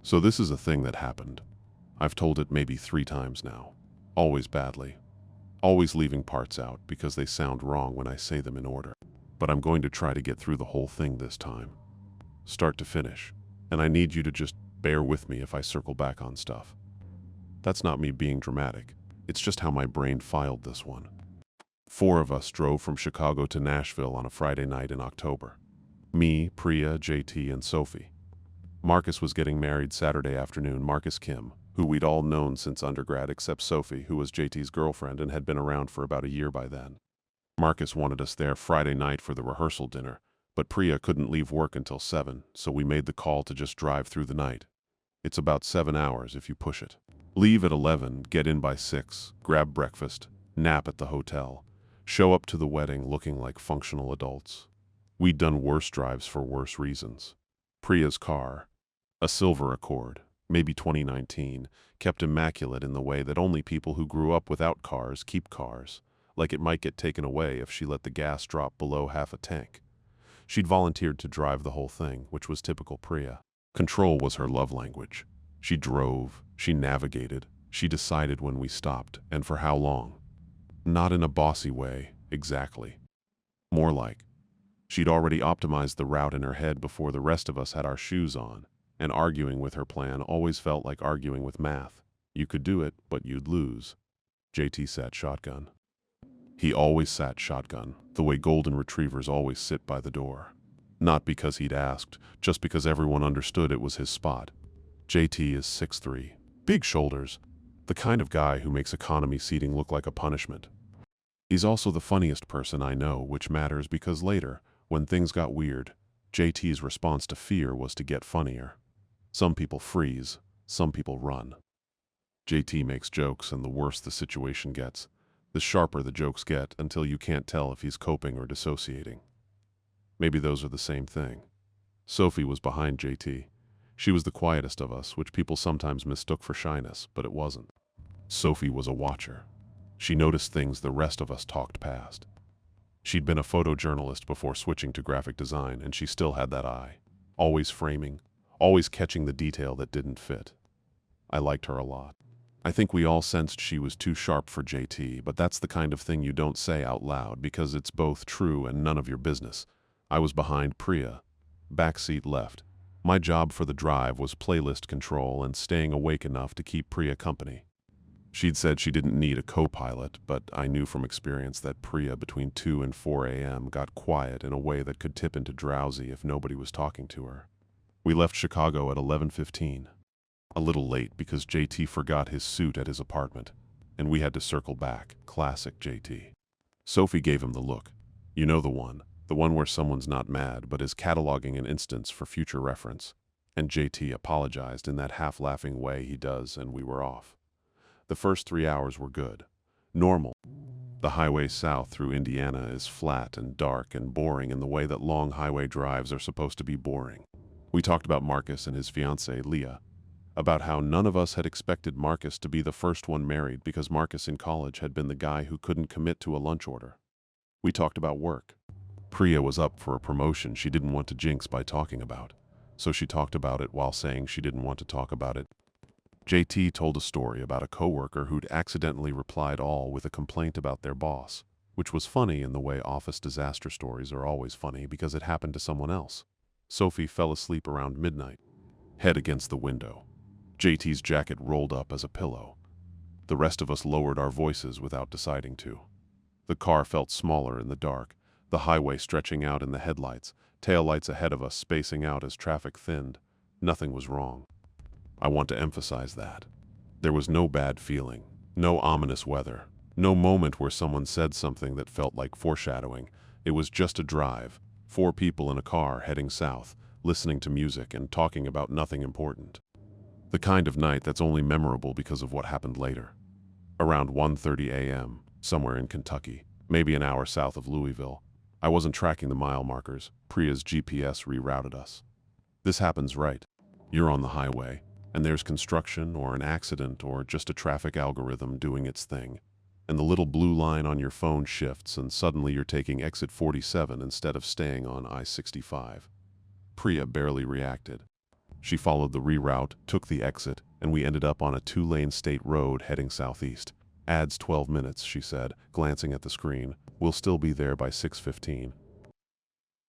So this is a thing that happened. I've told it maybe 3 times now. Always badly. Always leaving parts out because they sound wrong when I say them in order. But I'm going to try to get through the whole thing this time. Start to finish. And I need you to just bear with me if I circle back on stuff. That's not me being dramatic. It's just how my brain filed this one. 4 of us drove from Chicago to Nashville on a Friday night in October. Me, Priya, JT, and Sophie. Marcus was getting married Saturday afternoon. Marcus Kim, who we'd all known since undergrad except Sophie, who was JT's girlfriend and had been around for about a year by then. Marcus wanted us there Friday night for the rehearsal dinner, but Priya couldn't leave work until 7, so we made the call to just drive through the night. It's about 7 hours if you push it. Leave at 11, get in by 6, grab breakfast, nap at the hotel, show up to the wedding looking like functional adults. We'd done worse drives for worse reasons. Priya's car, a silver Accord, maybe 2019, kept immaculate in the way that only people who grew up without cars keep cars, like it might get taken away if she let the gas drop below half a tank. She'd volunteered to drive the whole thing, which was typical Priya. Control was her love language. She drove, she navigated, she decided when we stopped, and for how long. Not in a bossy way, exactly. More like, she'd already optimized the route in her head before the rest of us had our shoes on, and arguing with her plan always felt like arguing with math. You could do it, but you'd lose. JT sat shotgun. He always sat shotgun, the way golden retrievers always sit by the door. Not because he'd asked, just because everyone understood it was his spot. JT is 6'3", big shoulders, the kind of guy who makes economy seating look like a punishment. He's also the funniest person I know, which matters because later, when things got weird, JT's response to fear was to get funnier. Some people freeze, some people run. JT makes jokes, and the worse the situation gets, the sharper the jokes get until you can't tell if he's coping or dissociating. Maybe those are the same thing. Sophie was behind JT. She was the quietest of us, which people sometimes mistook for shyness, but it wasn't. Sophie was a watcher. She noticed things the rest of us talked past. She'd been a photojournalist before switching to graphic design, and she still had that eye. Always framing, always catching the detail that didn't fit. I liked her a lot. I think we all sensed she was too sharp for JT, but that's the kind of thing you don't say out loud because it's both true and none of your business. I was behind Priya, backseat left. My job for the drive was playlist control and staying awake enough to keep Priya company. She'd said she didn't need a co-pilot, but I knew from experience that Priya between 2 and 4 a.m. got quiet in a way that could tip into drowsy if nobody was talking to her. We left Chicago at 11:15. A little late because JT forgot his suit at his apartment, and we had to circle back. Classic JT. Sophie gave him the look. You know the one where someone's not mad but is cataloging an instance for future reference. And JT apologized in that half-laughing way he does, and we were off. The first 3 hours were good. Normal. The highway south through Indiana is flat and dark and boring in the way that long highway drives are supposed to be boring. We talked about Marcus and his fiancée, Leah. About how none of us had expected Marcus to be the first one married because Marcus in college had been the guy who couldn't commit to a lunch order. We talked about work. Priya was up for a promotion she didn't want to jinx by talking about, so she talked about it while saying she didn't want to talk about it. JT told a story about a coworker who'd accidentally replied all with a complaint about their boss, which was funny in the way office disaster stories are always funny because it happened to someone else. Sophie fell asleep around midnight, head against the window. JT's jacket rolled up as a pillow. The rest of us lowered our voices without deciding to. The car felt smaller in the dark, the highway stretching out in the headlights, taillights ahead of us spacing out as traffic thinned. Nothing was wrong. I want to emphasize that. There was no bad feeling, no ominous weather, no moment where someone said something that felt like foreshadowing. It was just a drive, 4 people in a car heading south, listening to music and talking about nothing important. The kind of night that's only memorable because of what happened later. Around 1:30 a.m., somewhere in Kentucky, maybe an hour south of Louisville. I wasn't tracking the mile markers. Priya's GPS rerouted us. This happens, right? You're on the highway, and there's construction or an accident or just a traffic algorithm doing its thing, and the little blue line on your phone shifts and suddenly you're taking exit 47 instead of staying on I-65. Priya barely reacted. She followed the reroute, took the exit, and we ended up on a 2-lane state road heading southeast. Adds 12 minutes, she said, glancing at the screen. We'll still be there by 6:15.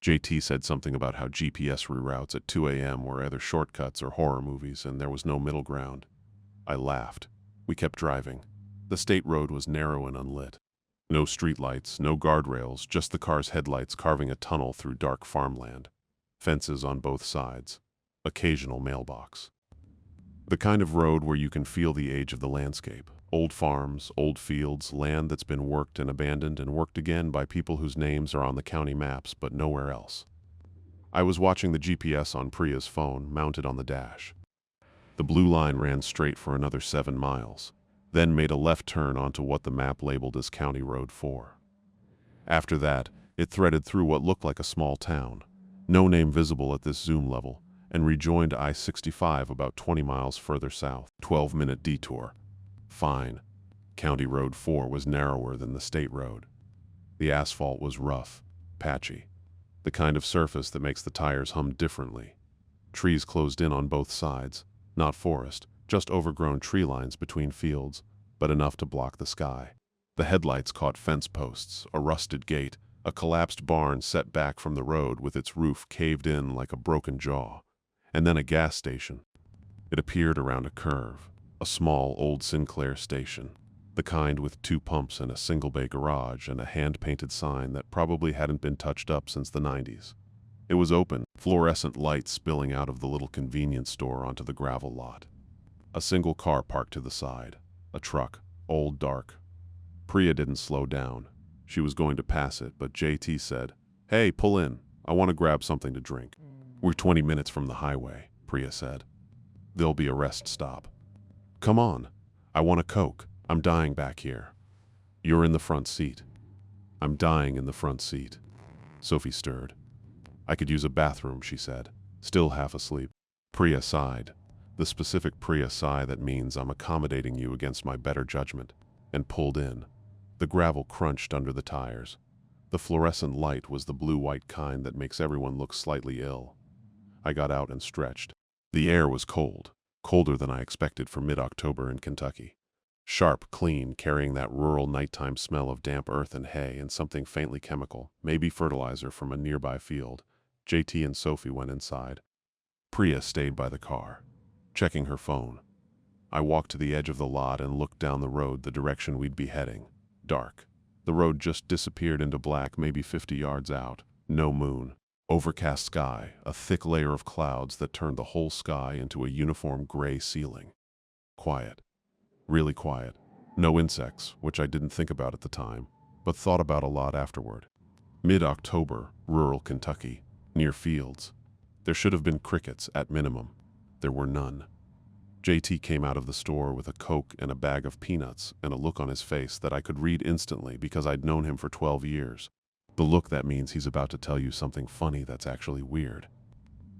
JT said something about how GPS reroutes at 2 a.m. were either shortcuts or horror movies, and there was no middle ground. I laughed. We kept driving. The state road was narrow and unlit. No streetlights, no guardrails, just the car's headlights carving a tunnel through dark farmland. Fences on both sides. Occasional mailbox. The kind of road where you can feel the age of the landscape. Old farms, old fields, land that's been worked and abandoned and worked again by people whose names are on the county maps but nowhere else. I was watching the GPS on Priya's phone, mounted on the dash. The blue line ran straight for another 7 miles, then made a left turn onto what the map labeled as County Road 4. After that, it threaded through what looked like a small town, no name visible at this zoom level, and rejoined I-65 about 20 miles further south. 12-minute detour. Fine. County Road 4 was narrower than the state road. The asphalt was rough, patchy, the kind of surface that makes the tires hum differently. Trees closed in on both sides, not forest, just overgrown tree lines between fields, but enough to block the sky. The headlights caught fence posts, a rusted gate, a collapsed barn set back from the road with its roof caved in like a broken jaw, and then a gas station. It appeared around a curve. A small, old Sinclair station, the kind with 2 pumps and a single-bay garage and a hand-painted sign that probably hadn't been touched up since the 90s. It was open, fluorescent lights spilling out of the little convenience store onto the gravel lot. A single car parked to the side, a truck, old, dark. Priya didn't slow down. She was going to pass it, but JT said, "Hey, pull in. I want to grab something to drink." "We're 20 minutes from the highway," Priya said. "There'll be a rest stop." "Come on. I want a Coke. I'm dying back here." "You're in the front seat." "I'm dying in the front seat." Sophie stirred. "I could use a bathroom," she said, still half asleep. Priya sighed, the specific Priya sigh that means I'm accommodating you against my better judgment, and pulled in. The gravel crunched under the tires. The fluorescent light was the blue-white kind that makes everyone look slightly ill. I got out and stretched. The air was cold. Colder than I expected for mid-October in Kentucky. Sharp, clean, carrying that rural nighttime smell of damp earth and hay and something faintly chemical, maybe fertilizer from a nearby field. JT and Sophie went inside. Priya stayed by the car, checking her phone. I walked to the edge of the lot and looked down the road the direction we'd be heading. Dark. The road just disappeared into black maybe 50 yards out. No moon. Overcast sky, a thick layer of clouds that turned the whole sky into a uniform gray ceiling. Quiet. Really quiet. No insects, which I didn't think about at the time, but thought about a lot afterward. Mid-October, rural Kentucky, near fields. There should have been crickets, at minimum. There were none. JT came out of the store with a Coke and a bag of peanuts and a look on his face that I could read instantly because I'd known him for 12 years. The look that means he's about to tell you something funny that's actually weird.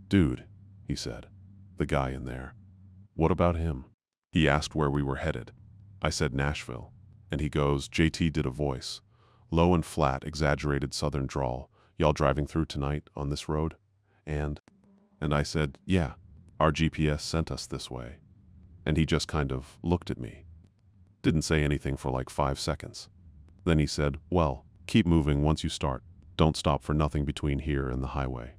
"Dude," he said, "the guy in there. What about him?" He asked where we were headed. I said Nashville, and he goes, JT did a voice. Low and flat, exaggerated southern drawl. "Y'all driving through tonight on this road?" And I said, "Yeah, our GPS sent us this way." And he just kind of looked at me. Didn't say anything for like 5 seconds. Then he said, "Well, keep moving once you start. Don't stop for nothing between here and the highway."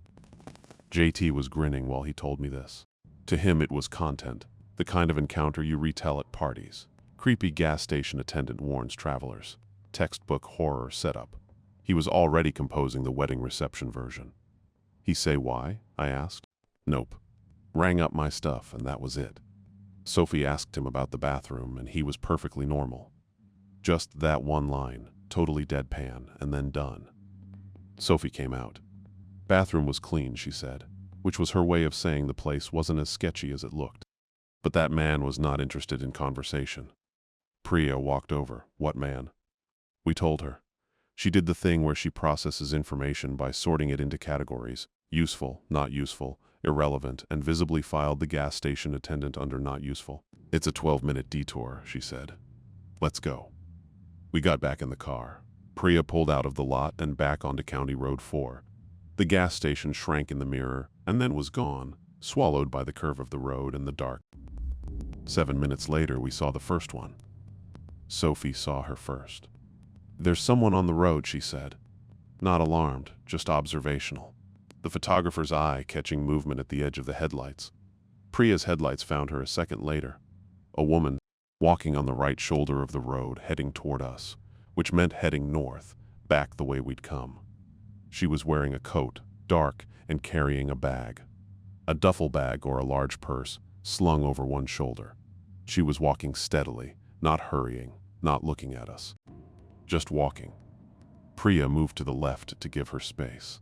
JT was grinning while he told me this. To him it was content, the kind of encounter you retell at parties. Creepy gas station attendant warns travelers. Textbook horror setup. He was already composing the wedding reception version. "He say why?" I asked. "Nope. Rang up my stuff and that was it." Sophie asked him about the bathroom and he was perfectly normal. Just that one line, totally deadpan, and then done. Sophie came out. Bathroom was clean, she said, which was her way of saying the place wasn't as sketchy as it looked. But that man was not interested in conversation. Priya walked over. "What man?" We told her. She did the thing where she processes information by sorting it into categories: useful, not useful, irrelevant, and visibly filed the gas station attendant under not useful. "It's a 12-minute detour," she said. "Let's go." We got back in the car. Priya pulled out of the lot and back onto County Road 4. The gas station shrank in the mirror and then was gone. swallowed by the curve of the road and the dark. 7 minutes later, we saw the first one. Sophie saw her first. "There's someone on the road," she said. Not alarmed, just observational. The photographer's eye catching movement at the edge of the headlights. Priya's headlights found her a second later. A woman, walking on the right shoulder of the road, heading toward us, which meant heading north, back the way we'd come. She was wearing a coat, dark, and carrying a bag. A duffel bag or a large purse, slung over one shoulder. She was walking steadily, not hurrying, not looking at us. Just walking. Priya moved to the left to give her space.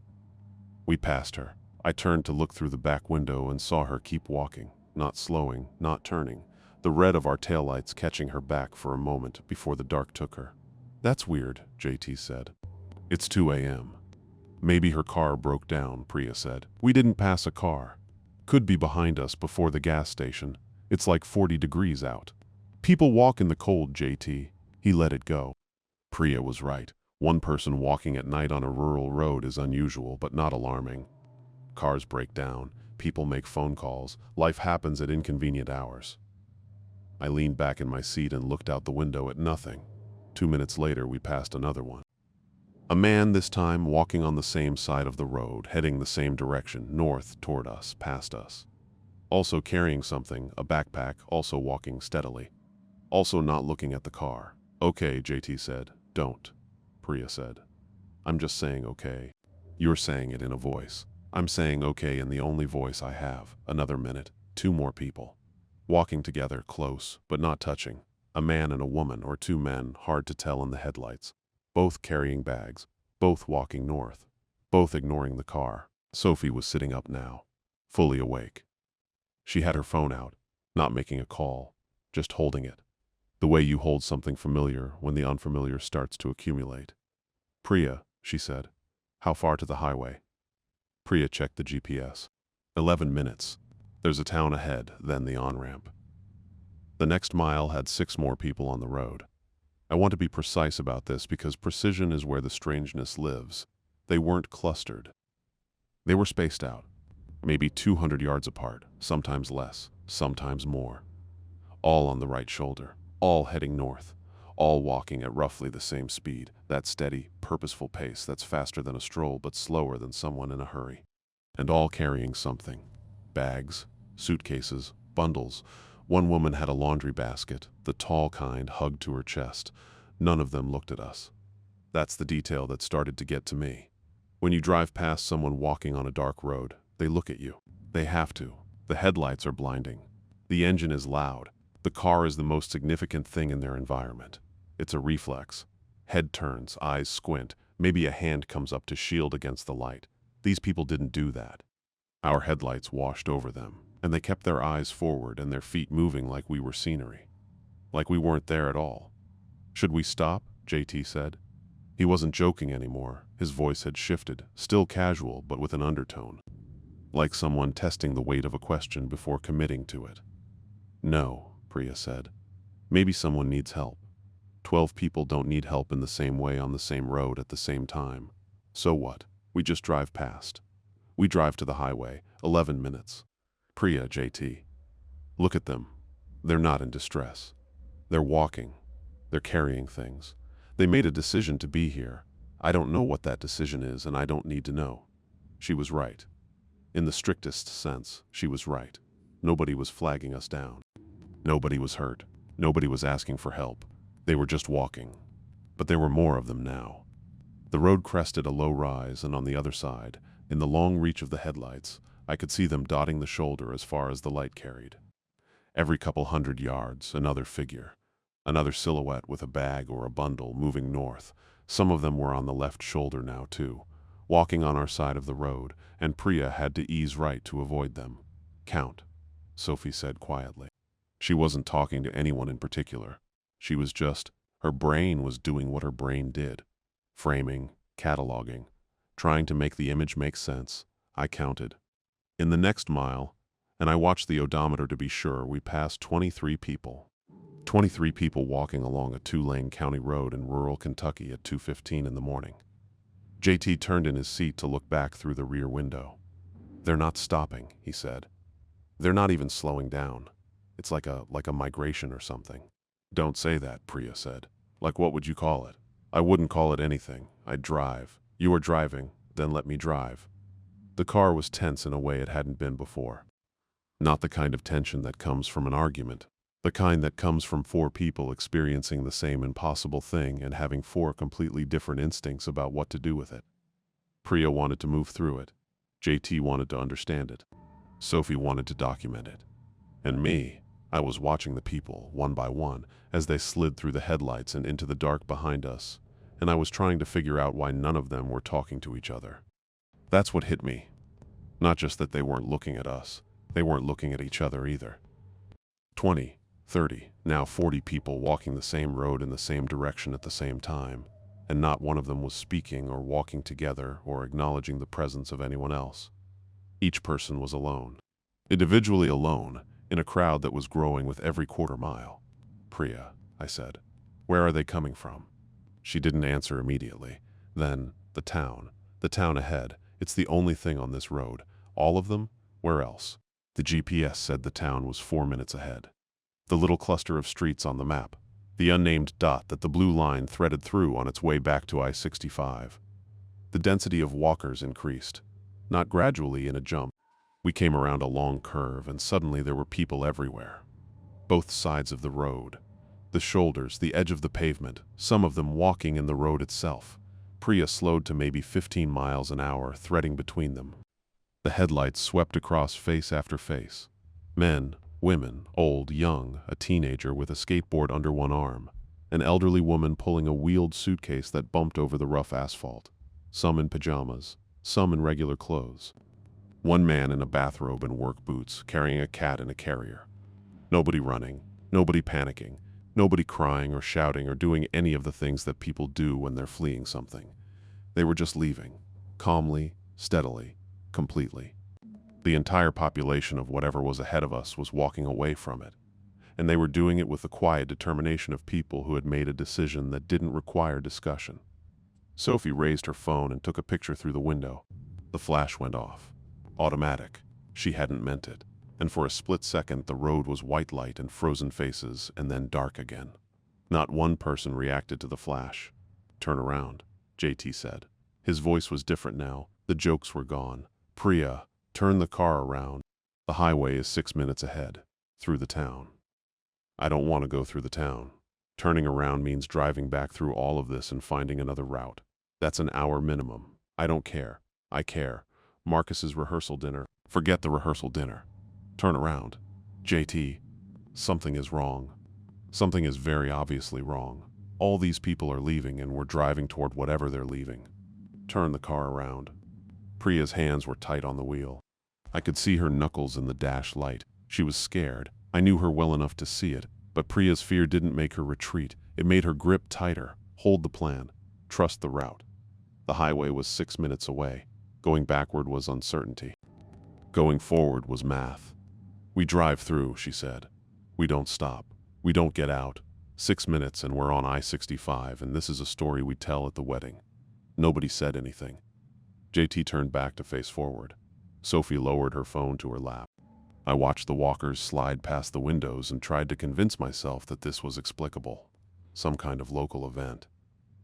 We passed her. I turned to look through the back window and saw her keep walking, not slowing, not turning, the red of our taillights catching her back for a moment before the dark took her. "That's weird," JT said. "It's 2 a.m. Maybe her car broke down," Priya said. "We didn't pass a car. Could be behind us before the gas station. It's like 40 degrees out. People walk in the cold, JT. He let it go." Priya was right. One person walking at night on a rural road is unusual, but not alarming. Cars break down, people make phone calls, life happens at inconvenient hours. I leaned back in my seat and looked out the window at nothing. 2 minutes later, we passed another one. A man, this time walking on the same side of the road, heading the same direction, north, toward us, past us. Also carrying something, a backpack, also walking steadily. Also not looking at the car. "Okay," JT said. "Don't," Priya said. "I'm just saying okay." "You're saying it in a voice. I'm saying okay in the only voice I have." Another minute. 2 more people. Walking together, close, but not touching. A man and a woman, or 2 men, hard to tell in the headlights. Both carrying bags. Both walking north. Both ignoring the car. Sophie was sitting up now. Fully awake. She had her phone out, not making a call, just holding it. The way you hold something familiar when the unfamiliar starts to accumulate. "Priya," she said. "How far to the highway?" Priya checked the GPS. 11 minutes. There's a town ahead, then the on-ramp. The next mile had 6 more people on the road. I want to be precise about this because precision is where the strangeness lives. They weren't clustered. They were spaced out, maybe 200 yards apart, sometimes less, sometimes more. All on the right shoulder, all heading north, all walking at roughly the same speed, that steady, purposeful pace that's faster than a stroll but slower than someone in a hurry. And all carrying something. Bags, suitcases, bundles. One woman had a laundry basket, the tall kind, hugged to her chest. None of them looked at us. That's the detail that started to get to me. When you drive past someone walking on a dark road, they look at you. They have to. The headlights are blinding. The engine is loud. The car is the most significant thing in their environment. It's a reflex. Head turns, eyes squint, maybe a hand comes up to shield against the light. These people didn't do that. Our headlights washed over them, and they kept their eyes forward and their feet moving like we were scenery. Like we weren't there at all. "Should we stop?" JT said. He wasn't joking anymore. His voice had shifted, still casual but with an undertone. Like someone testing the weight of a question before committing to it. "No," Priya said. "Maybe someone needs help. 12 people don't need help in the same way on the same road at the same time. So what? We just drive past. We drive to the highway, 11 minutes. Priya, JT. Look at them. They're not in distress. They're walking. They're carrying things. They made a decision to be here. I don't know what that decision is, and I don't need to know." She was right. In the strictest sense, she was right. Nobody was flagging us down. Nobody was hurt. Nobody was asking for help. They were just walking. But there were more of them now. The road crested a low rise, and on the other side, in the long reach of the headlights, I could see them dotting the shoulder as far as the light carried. Every couple 100 yards, another figure. Another silhouette with a bag or a bundle moving north. Some of them were on the left shoulder now, too, walking on our side of the road, and Priya had to ease right to avoid them. "Count," Sophie said quietly. She wasn't talking to anyone in particular. She was just, her brain was doing what her brain did. Framing, cataloging, trying to make the image make sense. I counted. In the next mile, and I watched the odometer to be sure, we passed 23 people. 23 people walking along a 2-lane county road in rural Kentucky at 2:15 in the morning. JT turned in his seat to look back through the rear window. "They're not stopping," he said. They're not even slowing down. It's like a migration or something. Don't say that, Priya said. Like what would you call it? I wouldn't call it anything. I'd drive. You are driving, then let me drive. The car was tense in a way it hadn't been before. Not the kind of tension that comes from an argument. The kind that comes from four people experiencing the same impossible thing and having four completely different instincts about what to do with it. Priya wanted to move through it. JT wanted to understand it. Sophie wanted to document it. And me, I was watching the people, one by one, as they slid through the headlights and into the dark behind us, and I was trying to figure out why none of them were talking to each other. That's what hit me. Not just that they weren't looking at us, they weren't looking at each other either. 20, 30, now 40 people walking the same road in the same direction at the same time, and not one of them was speaking or walking together or acknowledging the presence of anyone else. Each person was alone. Individually alone, in a crowd that was growing with every quarter mile. Priya, I said, where are they coming from? She didn't answer immediately. Then, the town ahead. It's the only thing on this road. All of them? Where else? The GPS said the town was 4 minutes ahead. The little cluster of streets on the map. The unnamed dot that the blue line threaded through on its way back to I-65. The density of walkers increased. Not gradually in a jump. We came around a long curve and suddenly there were people everywhere. Both sides of the road. The shoulders, the edge of the pavement, some of them walking in the road itself. Priya slowed to maybe 15 miles an hour, threading between them. The headlights swept across face after face. Men, women, old, young, a teenager with a skateboard under one arm, an elderly woman pulling a wheeled suitcase that bumped over the rough asphalt, some in pajamas, some in regular clothes. One man in a bathrobe and work boots, carrying a cat in a carrier. Nobody running, nobody panicking, nobody crying or shouting or doing any of the things that people do when they're fleeing something. They were just leaving, calmly, steadily, completely. The entire population of whatever was ahead of us was walking away from it, and they were doing it with the quiet determination of people who had made a decision that didn't require discussion. Sophie raised her phone and took a picture through the window. The flash went off. Automatic. She hadn't meant it. And for a split second, the road was white light and frozen faces, and then dark again. Not one person reacted to the flash. Turn around, JT said. His voice was different now. The jokes were gone. Priya, turn the car around. The highway is 6 minutes ahead. Through the town. I don't want to go through the town. Turning around means driving back through all of this and finding another route. That's an hour minimum. I don't care. I care. Marcus's rehearsal dinner. Forget the rehearsal dinner. Turn around. JT, something is wrong. Something is very obviously wrong. All these people are leaving and we're driving toward whatever they're leaving. Turn the car around. Priya's hands were tight on the wheel. I could see her knuckles in the dash light. She was scared. I knew her well enough to see it, but Priya's fear didn't make her retreat. It made her grip tighter. Hold the plan. Trust the route. The highway was 6 minutes away. Going backward was uncertainty. Going forward was math. We drive through, she said. We don't stop. We don't get out. 6 minutes and we're on I-65, and this is a story we tell at the wedding. Nobody said anything. JT turned back to face forward. Sophie lowered her phone to her lap. I watched the walkers slide past the windows and tried to convince myself that this was explicable. Some kind of local event.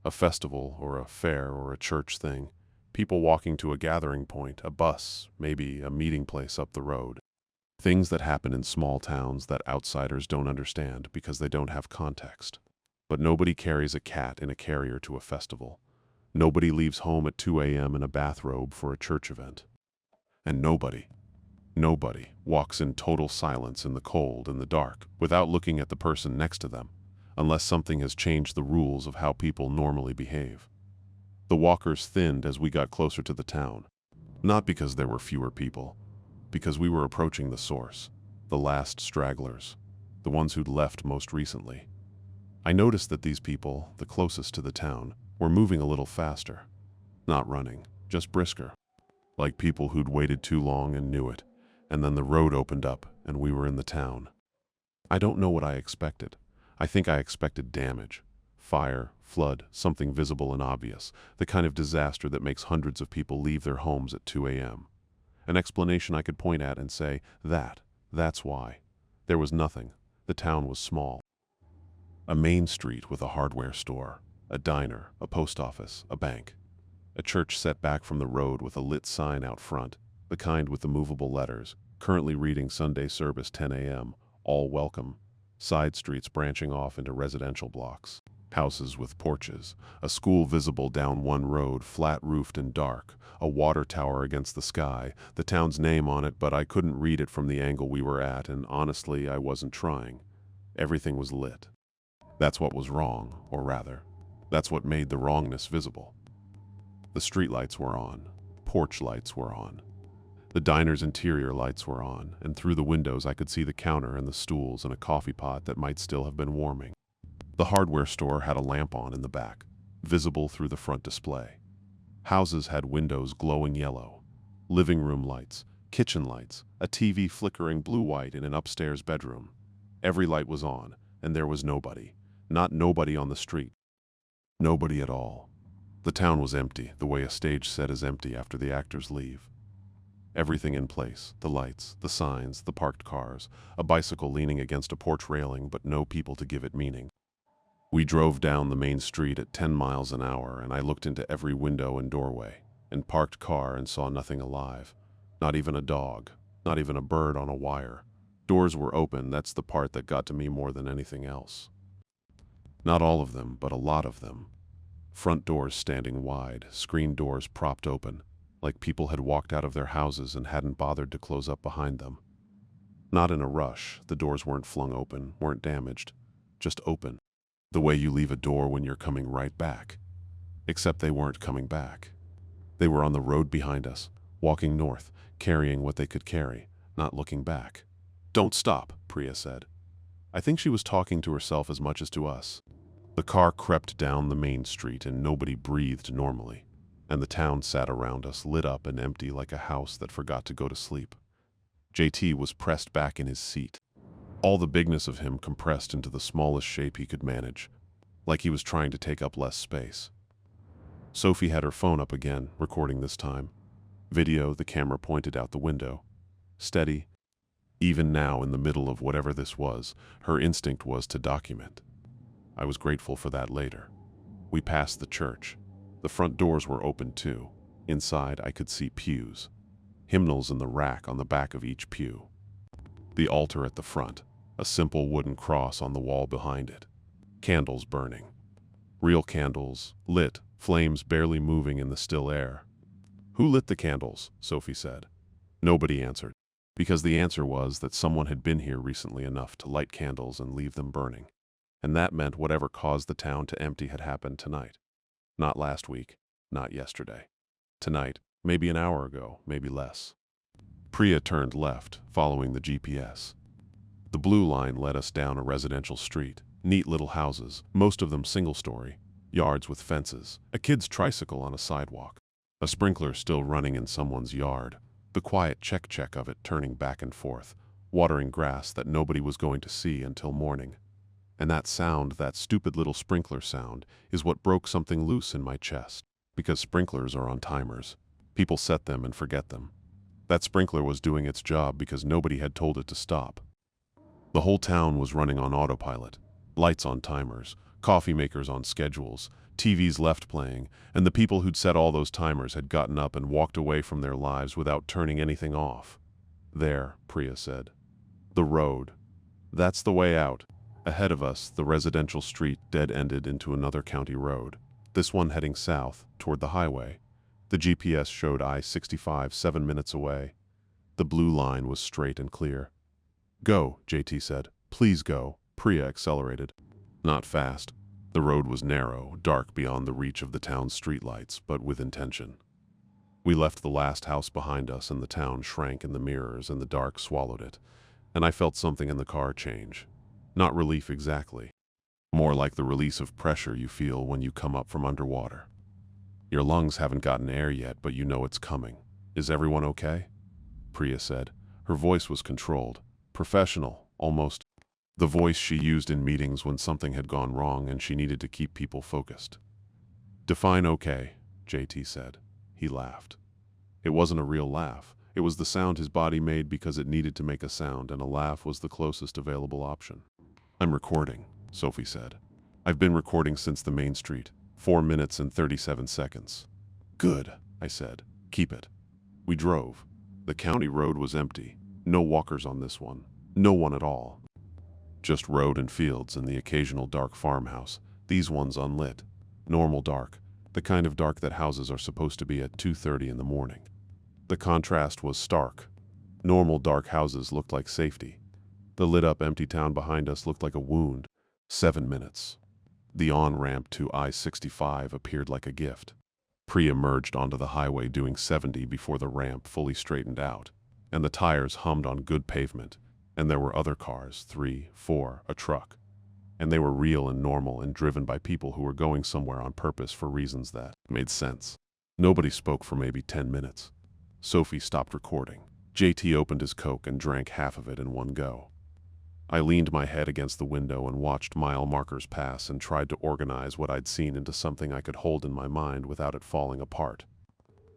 A festival or a fair or a church thing. People walking to a gathering point, a bus, maybe a meeting place up the road. Things that happen in small towns that outsiders don't understand because they don't have context. But nobody carries a cat in a carrier to a festival. Nobody leaves home at 2 a.m. in a bathrobe for a church event. And nobody walks in total silence in the cold and the dark without looking at the person next to them, unless something has changed the rules of how people normally behave. The walkers thinned as we got closer to the town. Not because there were fewer people, because we were approaching the source, the last stragglers, the ones who'd left most recently. I noticed that these people, the closest to the town, were moving a little faster. Not running, just brisker. Like people who'd waited too long and knew it, and then the road opened up and we were in the town. I don't know what I expected. I think I expected damage. Fire, flood, something visible and obvious, the kind of disaster that makes hundreds of people leave their homes at 2 a.m. An explanation I could point at and say, That's why. There was nothing. The town was small. A main street with a hardware store, a diner, a post office, a bank. A church set back from the road with a lit sign out front, the kind with the movable letters, currently reading Sunday service 10 a.m., all welcome. Side streets branching off into residential blocks. Houses with porches, a school visible down one road, flat-roofed and dark, a water tower against the sky, the town's name on it, but I couldn't read it from the angle we were at, and honestly, I wasn't trying. Everything was lit. That's what was wrong, or rather, that's what made the wrongness visible. The streetlights were on. Porch lights were on. The diner's interior lights were on, and through the windows I could see the counter and the stools and a coffee pot that might still have been warming. The hardware store had a lamp on in the back, visible through the front display. Houses had windows glowing yellow. Living room lights, kitchen lights, a TV flickering blue-white in an upstairs bedroom. Every light was on, and there was nobody. Not nobody on the street. Nobody at all. The town was empty, the way a stage set is empty after the actors leave. Everything in place, the lights, the signs, the parked cars, a bicycle leaning against a porch railing, but no people to give it meaning. We drove down the main street at 10 miles an hour, and I looked into every window and doorway, and parked car and saw nothing alive. Not even a dog, not even a bird on a wire. Doors were open, that's the part that got to me more than anything else. Not all of them, but a lot of them. Front doors standing wide, screen doors propped open, like people had walked out of their houses and hadn't bothered to close up behind them. Not in a rush, the doors weren't flung open, weren't damaged, just open. The way you leave a door when you're coming right back. Except they weren't coming back. They were on the road behind us, walking north, carrying what they could carry, not looking back. "Don't stop," Priya said. I think she was talking to herself as much as to us. The car crept down the main street and nobody breathed normally, and the town sat around us, lit up and empty like a house that forgot to go to sleep. JT was pressed back in his seat. All the bigness of him compressed into the smallest shape he could manage, like he was trying to take up less space. Sophie had her phone up again, recording this time. Video, the camera pointed out the window. Steady. Even now, in the middle of whatever this was, her instinct was to document. I was grateful for that later. We passed the church. The front doors were open too. Inside, I could see pews. Hymnals in the rack on the back of each pew. The altar at the front, a simple wooden cross on the wall behind it. Candles burning. Real candles, lit, flames barely moving in the still air. "Who lit the candles?" Sophie said. Nobody answered, because the answer was that someone had been here recently enough to light candles and leave them burning. And that meant whatever caused the town to empty had happened tonight. Not last week, not yesterday. Tonight, maybe an hour ago, maybe less. Priya turned left, following the GPS. The blue line led us down a residential street, neat little houses, most of them single-story, yards with fences, a kid's tricycle on a sidewalk, a sprinkler still running in someone's yard, the quiet check of it turning back and forth, watering grass that nobody was going to see until morning. And that sound, that stupid little sprinkler sound, is what broke something loose in my chest, because sprinklers are on timers. People set them and forget them. That sprinkler was doing its job because nobody had told it to stop. The whole town was running on autopilot, lights on timers, coffee makers on schedules, TVs left playing, and the people who'd set all those timers had gotten up and walked away from their lives without turning anything off. "There," Priya said. "The road. That's the way out." Ahead of us, the residential street dead-ended into another county road, this one heading south, toward the highway. The GPS showed I-65 7 minutes away. The blue line was straight and clear. "Go," JT said. "Please go." Priya accelerated. Not fast. The road was narrow, dark beyond the reach of the town's streetlights, but with intention. We left the last house behind us, and the town shrank in the mirrors, and the dark swallowed it. And I felt something in the car change. Not relief exactly. More like the release of pressure you feel when you come up from underwater. Your lungs haven't gotten air yet, but you know it's coming. "Is everyone okay?" Priya said. Her voice was controlled, professional, almost. The voice she used in meetings when something had gone wrong and she needed to keep people focused. "Define okay," JT said. He laughed. It wasn't a real laugh. It was the sound his body made because it needed to make a sound, and a laugh was the closest available option. "I'm recording," Sophie said. "I've been recording since the main street. 4 minutes and 37 seconds. "Good," I said. "Keep it." We drove. The county road was empty. No walkers on this one. No one at all. Just road and fields and the occasional dark farmhouse, these ones unlit. Normal dark, the kind of dark that houses are supposed to be at 2:30 in the morning. The contrast was stark. Normal dark houses looked like safety. The lit-up empty town behind us looked like a wound. 7 minutes. The on-ramp to I-65 appeared like a gift. Priya emerged onto the highway doing 70 before the ramp fully straightened out, and the tires hummed on good pavement, and there were other cars, 3, 4, a truck. And they were real and normal and driven by people who were going somewhere on purpose for reasons that made sense. Nobody spoke for maybe 10 minutes. Sophie stopped recording. JT opened his Coke and drank half of it in one go. I leaned my head against the window and watched mile markers pass and tried to organize what I'd seen into something I could hold in my mind without it falling apart.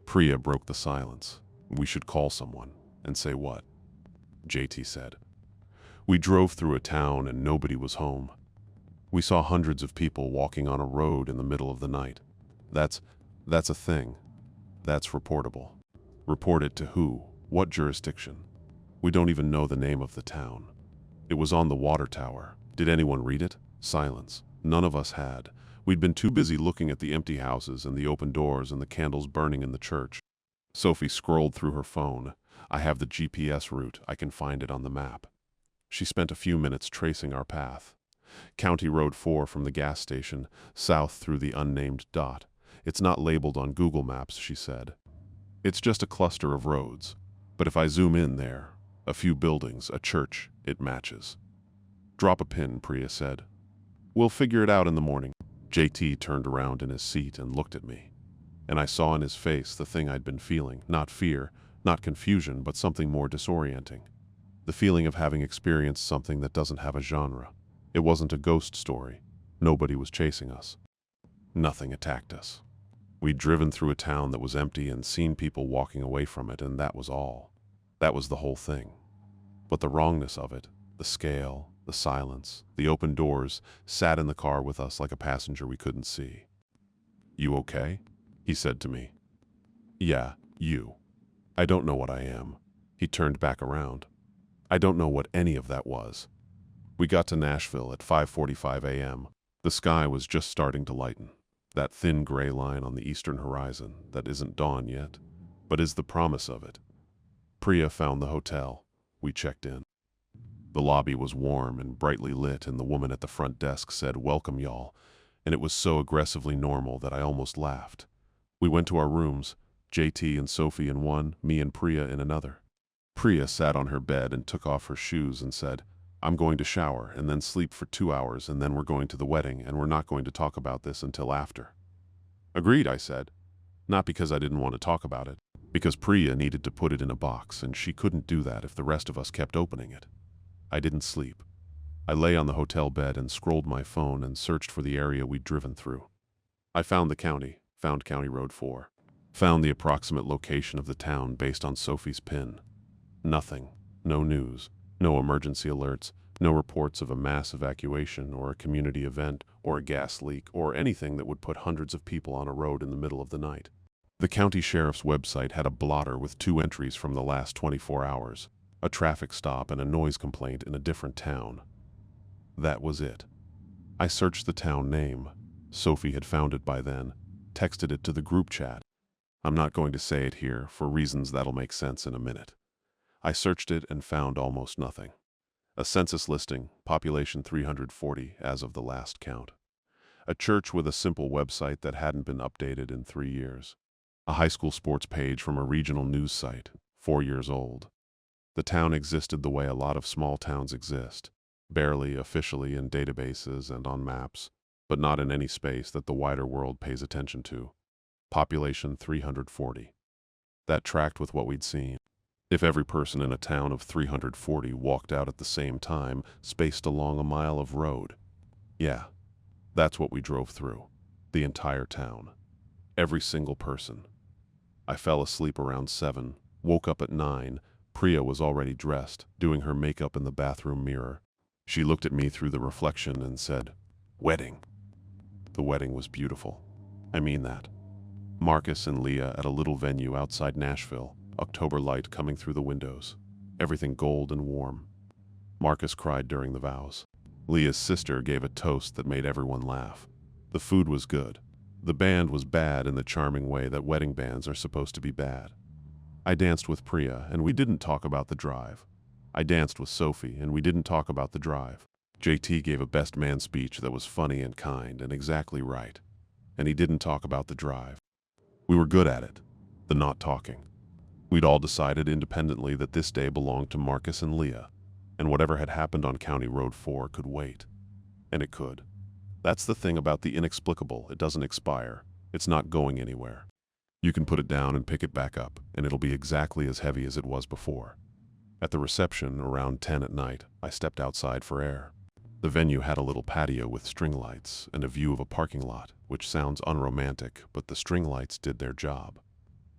Priya broke the silence. "We should call someone." "And say what?" JT said. "We drove through a town and nobody was home. We saw hundreds of people walking on a road in the middle of the night. That's a thing. That's reportable." "Report it to who? What jurisdiction?" "We don't even know the name of the town. It was on the water tower. Did anyone read it?" Silence. None of us had. We'd been too busy looking at the empty houses and the open doors and the candles burning in the church. Sophie scrolled through her phone. "I have the GPS route. I can find it on the map." She spent a few minutes tracing our path. "County Road 4 from the gas station, south through the unnamed dot. It's not labeled on Google Maps," she said. "It's just a cluster of roads. But if I zoom in there, a few buildings, a church, it matches." "Drop a pin," Priya said. "We'll figure it out in the morning." JT turned around in his seat and looked at me. And I saw in his face the thing I'd been feeling, not fear, not confusion, but something more disorienting. The feeling of having experienced something that doesn't have a genre. It wasn't a ghost story. Nobody was chasing us. Nothing attacked us. We'd driven through a town that was empty and seen people walking away from it, and that was all. That was the whole thing. But the wrongness of it, the scale, the silence, the open doors, sat in the car with us like a passenger we couldn't see. "You okay?" he said to me. "Yeah, you." "I don't know what I am." He turned back around. "I don't know what any of that was." We got to Nashville at 5:45 a.m. The sky was just starting to lighten. That thin gray line on the eastern horizon that isn't dawn yet, but is the promise of it. Priya found the hotel. We checked in. The lobby was warm and brightly lit, and the woman at the front desk said, "Welcome, y'all," and it was so aggressively normal that I almost laughed. We went to our rooms, JT and Sophie in one, me and Priya in another. Priya sat on her bed and took off her shoes and said, "I'm going to shower and then sleep for 2 hours, and then we're going to the wedding, and we're not going to talk about this until after." "Agreed," I said. Not because I didn't want to talk about it, because Priya needed to put it in a box, and she couldn't do that if the rest of us kept opening it. I didn't sleep. I lay on the hotel bed and scrolled my phone and searched for the area we'd driven through. I found the county, found County Road 4. Found the approximate location of the town based on Sophie's pin. Nothing. No news. No emergency alerts. No reports of a mass evacuation or a community event or a gas leak or anything that would put hundreds of people on a road in the middle of the night. The county sheriff's website had a blotter with 2 entries from the last 24 hours, a traffic stop and a noise complaint in a different town. That was it. I searched the town name. Sophie had found it by then, texted it to the group chat. I'm not going to say it here for reasons that'll make sense in a minute. I searched it and found almost nothing. A census listing, population 340 as of the last count. A church with a simple website that hadn't been updated in 3 years. A high school sports page from a regional news site, 4 years old. The town existed the way a lot of small towns exist, barely officially in databases and on maps, but not in any space that the wider world pays attention to. Population 340. That tracked with what we'd seen. If every person in a town of 340 walked out at the same time, spaced along a mile of road. Yeah, that's what we drove through. The entire town. Every single person. I fell asleep around 7, Woke up at 9. Priya was already dressed, doing her makeup in the bathroom mirror. She looked at me through the reflection and said, "Wedding." The wedding was beautiful. I mean that. Marcus and Leah at a little venue outside Nashville, October light coming through the windows. Everything gold and warm. Marcus cried during the vows. Leah's sister gave a toast that made everyone laugh. The food was good. The band was bad in the charming way that wedding bands are supposed to be bad. I danced with Priya, and we didn't talk about the drive. I danced with Sophie, and we didn't talk about the drive. JT gave a best man speech that was funny and kind and exactly right. And he didn't talk about the drive. We were good at it, the not talking. We'd all decided independently that this day belonged to Marcus and Leah, and whatever had happened on County Road 4 could wait. And it could. That's the thing about the inexplicable. It doesn't expire. It's not going anywhere. You can put it down and pick it back up, and it'll be exactly as heavy as it was before. At the reception, around 10 at night, I stepped outside for air. The venue had a little patio with string lights and a view of a parking lot, which sounds unromantic, but the string lights did their job.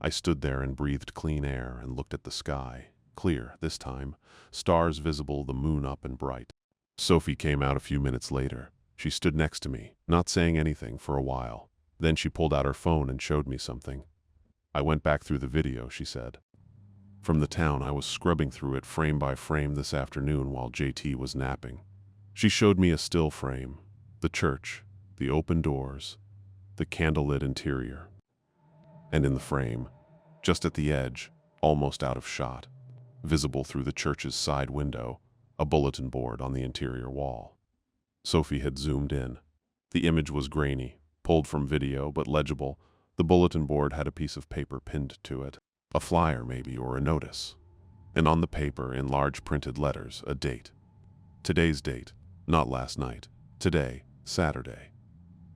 I stood there and breathed clean air and looked at the sky. Clear, this time. Stars visible, the moon up and bright. Sophie came out a few minutes later. She stood next to me, not saying anything for a while. Then she pulled out her phone and showed me something. I went back through the video, she said. From the town, I was scrubbing through it frame by frame this afternoon while JT was napping. She showed me a still frame, the church, the open doors, the candlelit interior. And in the frame, just at the edge, almost out of shot, visible through the church's side window, a bulletin board on the interior wall. Sophie had zoomed in. The image was grainy, pulled from video but legible. The bulletin board had a piece of paper pinned to it. A flyer maybe, or a notice. And on the paper, in large printed letters, a date. Today's date, not last night. Today, Saturday.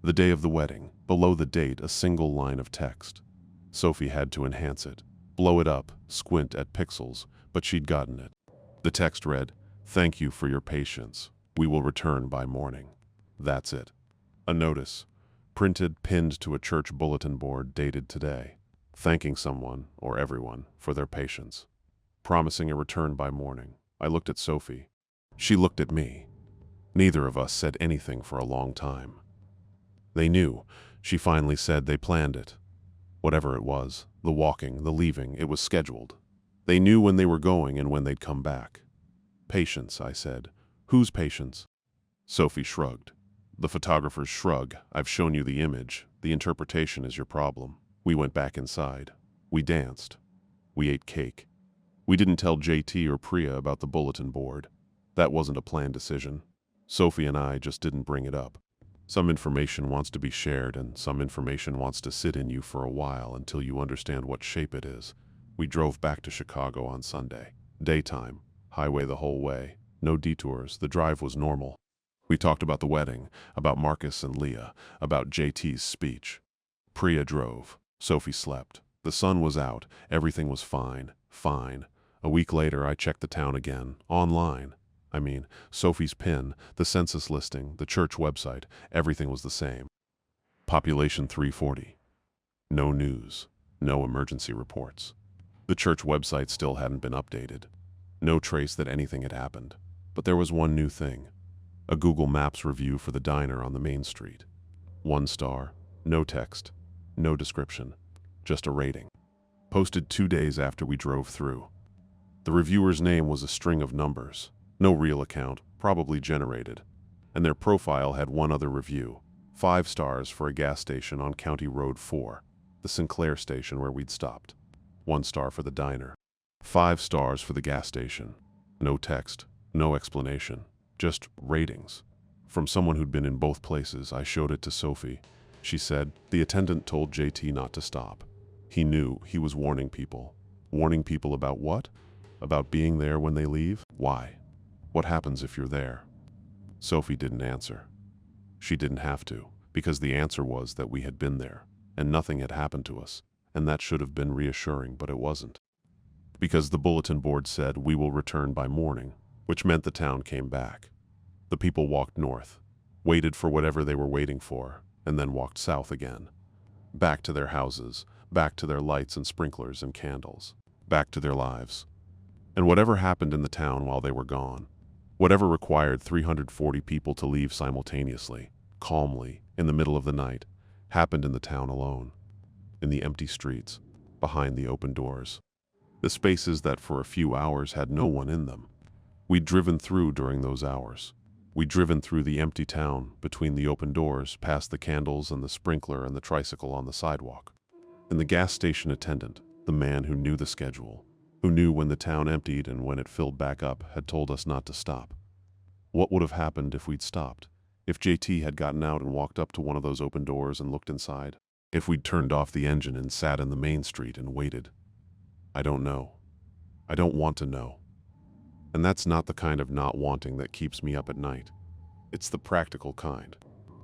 The day of the wedding. Below the date, a single line of text. Sophie had to enhance it, blow it up, squint at pixels, but she'd gotten it. The text read, "Thank you for your patience. We will return by morning." That's it. A notice, printed, pinned to a church bulletin board dated today, thanking someone, or everyone, for their patience, promising a return by morning. I looked at Sophie. She looked at me. Neither of us said anything for a long time. They knew. She finally said they planned it. Whatever it was, the walking, the leaving, it was scheduled. They knew when they were going and when they'd come back. Patience, I said. Whose patience? Sophie shrugged. The photographer's shrug. I've shown you the image. The interpretation is your problem. We went back inside. We danced. We ate cake. We didn't tell JT or Priya about the bulletin board. That wasn't a planned decision. Sophie and I just didn't bring it up. Some information wants to be shared, and some information wants to sit in you for a while until you understand what shape it is. We drove back to Chicago on Sunday. Daytime. Highway the whole way. No detours. The drive was normal. We talked about the wedding, about Marcus and Leah, about JT's speech. Priya drove. Sophie slept. The sun was out. Everything was fine. Fine. A week later, I checked the town again. Online. Sophie's PIN, the census listing, the church website, everything was the same. Population 340. No news. No emergency reports. The church website still hadn't been updated. No trace that anything had happened. But there was one new thing. A Google Maps review for the diner on the main street. 1 star. No text. No description. Just a rating. Posted 2 days after we drove through. The reviewer's name was a string of numbers. No real account, probably generated. And their profile had one other review. 5 stars for a gas station on County Road 4, the Sinclair station where we'd stopped. 1 star for the diner. 5 stars for the gas station. No text, no explanation, just ratings. From someone who'd been in both places, I showed it to Sophie. She said, the attendant told JT not to stop. He knew he was warning people. Warning people about what? About being there when they leave? Why? What happens if you're there? Sophie didn't answer. She didn't have to, because the answer was that we had been there, and nothing had happened to us, and that should have been reassuring, but it wasn't. Because the bulletin board said, we will return by morning, which meant the town came back. The people walked north, waited for whatever they were waiting for, and then walked south again. Back to their houses, back to their lights and sprinklers and candles. back to their lives. And whatever happened in the town while they were gone, whatever required 340 people to leave simultaneously, calmly, in the middle of the night, happened in the town alone, in the empty streets, behind the open doors, the spaces that for a few hours had no one in them. We'd driven through during those hours. We'd driven through the empty town, between the open doors, past the candles and the sprinkler and the tricycle on the sidewalk. And the gas station attendant, the man who knew the schedule, who knew when the town emptied and when it filled back up, had told us not to stop. What would have happened if we'd stopped? If JT had gotten out and walked up to one of those open doors and looked inside? If we'd turned off the engine and sat in the main street and waited? I don't know. I don't want to know. And that's not the kind of not wanting that keeps me up at night. It's the practical kind.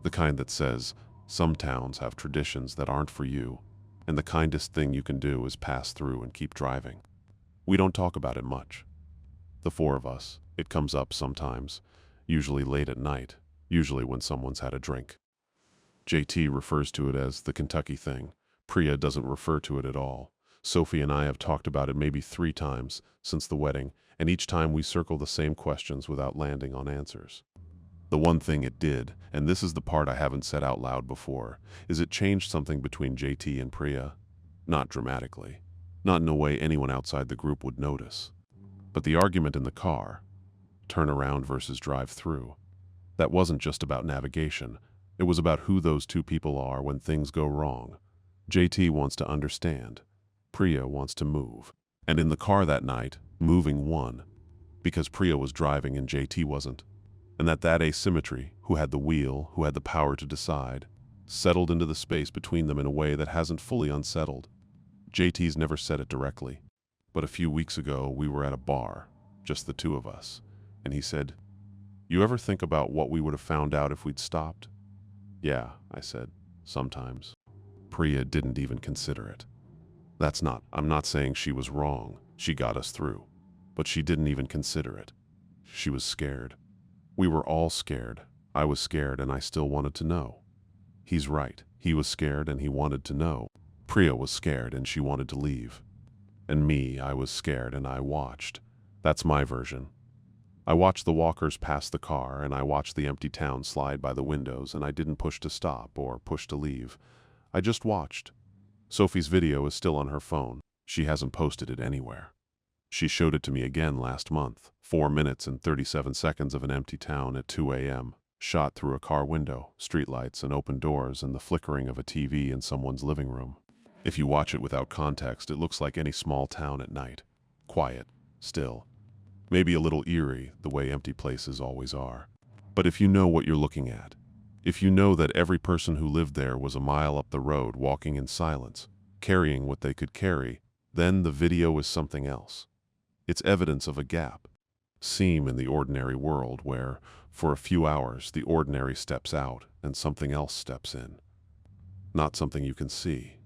The kind that says, some towns have traditions that aren't for you, and the kindest thing you can do is pass through and keep driving. We don't talk about it much. The four of us, it comes up sometimes, usually late at night, usually when someone's had a drink. JT refers to it as the Kentucky thing. Priya doesn't refer to it at all. Sophie and I have talked about it maybe 3 times since the wedding, and each time we circle the same questions without landing on answers. The one thing it did, and this is the part I haven't said out loud before, is it changed something between JT and Priya. Not dramatically. Not in a way anyone outside the group would notice. But the argument in the car, turn around versus drive through, that wasn't just about navigation. It was about who those two people are when things go wrong. JT wants to understand. Priya wants to move. And in the car that night, moving won, because Priya was driving and JT wasn't. And that asymmetry, who had the wheel, who had the power to decide, settled into the space between them in a way that hasn't fully unsettled. JT's never said it directly, but a few weeks ago we were at a bar, just the two of us, and he said, "You ever think about what we would have found out if we'd stopped?" "Yeah," I said, "sometimes." Priya didn't even consider it. I'm not saying she was wrong. She got us through. But she didn't even consider it. She was scared. We were all scared. I was scared and I still wanted to know. He's right. He was scared and he wanted to know. Priya was scared and she wanted to leave. And me, I was scared and I watched. That's my version. I watched the walkers pass the car and I watched the empty town slide by the windows, and I didn't push to stop or push to leave. I just watched. Sophie's video is still on her phone. She hasn't posted it anywhere. She showed it to me again last month. 4 minutes and 37 seconds of an empty town at 2 a.m. Shot through a car window, streetlights and open doors and the flickering of a TV in someone's living room. If you watch it without context, it looks like any small town at night. Quiet, still. Maybe a little eerie, the way empty places always are. But if you know what you're looking at, if you know that every person who lived there was a mile up the road walking in silence, carrying what they could carry, then the video is something else. It's evidence of a gap, seam in the ordinary world where, for a few hours, the ordinary steps out and something else steps in. Not something you can see.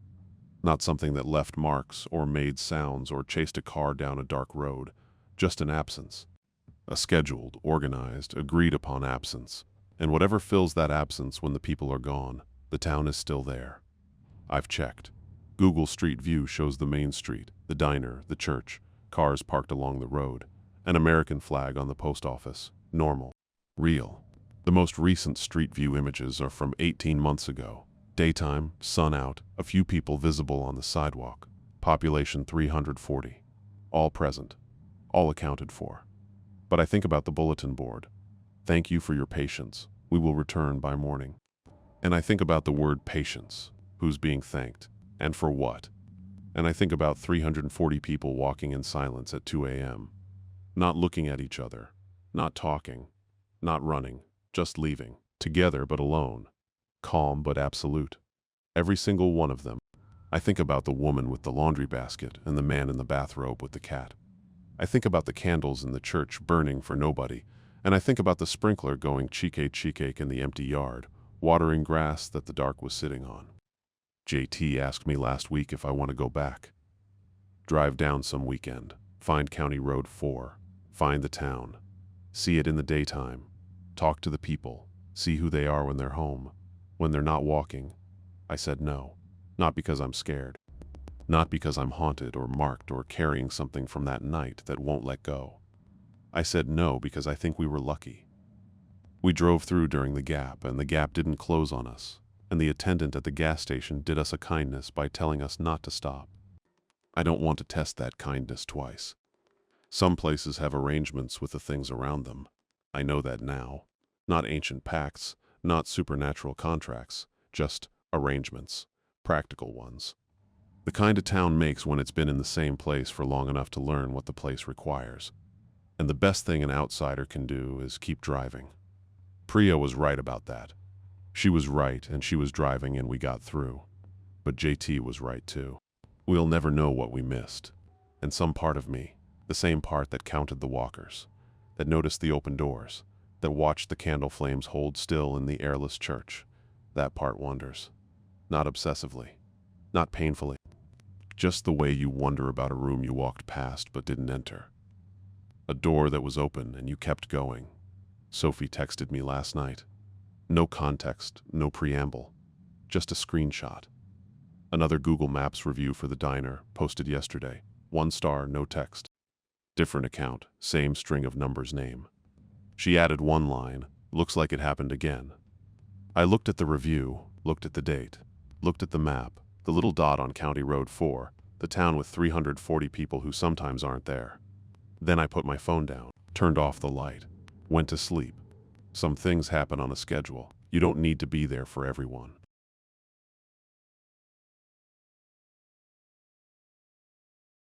Not something that left marks or made sounds or chased a car down a dark road. Just an absence. A scheduled, organized, agreed-upon absence. And whatever fills that absence when the people are gone, the town is still there. I've checked. Google Street View shows the main street, the diner, the church, cars parked along the road, an American flag on the post office. Normal. Real. The most recent Street View images are from 18 months ago. Daytime, sun out, a few people visible on the sidewalk. Population 340. All present. All accounted for. But I think about the bulletin board. Thank you for your patience. We will return by morning. And I think about the word patience. Who's being thanked? And for what? And I think about 340 people walking in silence at 2 a.m. Not looking at each other. Not talking. Not running. Just leaving. Together but alone. Calm but absolute. Every single one of them. I think about the woman with the laundry basket and the man in the bathrobe with the cat. I think about the candles in the church burning for nobody. And I think about the sprinkler going cheek-ache in the empty yard, watering grass that the dark was sitting on. JT asked me last week if I want to go back. Drive down some weekend, find County Road 4, find the town, see it in the daytime, talk to the people, see who they are when they're home, when they're not walking. I said no, not because I'm scared. Not because I'm haunted or marked or carrying something from that night that won't let go. I said no because I think we were lucky. We drove through during the gap, and the gap didn't close on us, and the attendant at the gas station did us a kindness by telling us not to stop. I don't want to test that kindness twice. Some places have arrangements with the things around them. I know that now. Not ancient pacts, not supernatural contracts, just arrangements, practical ones. The kind a town makes when it's been in the same place for long enough to learn what the place requires. And the best thing an outsider can do is keep driving. Priya was right about that. She was right, and she was driving, and we got through. But JT was right too. We'll never know what we missed. And some part of me, the same part that counted the walkers, that noticed the open doors, that watched the candle flames hold still in the airless church, that part wonders. Not obsessively, not painfully. Just the way you wonder about a room you walked past but didn't enter. A door that was open and you kept going. Sophie texted me last night. No context, no preamble, just a screenshot. Another Google Maps review for the diner, posted yesterday. 1 star, no text. Different account, same string of numbers name. She added one line, looks like it happened again. I looked at the review, looked at the date, looked at the map, the little dot on County Road 4, the town with 340 people who sometimes aren't there. Then I put my phone down, turned off the light, went to sleep. Some things happen on a schedule. You don't need to be there for everyone.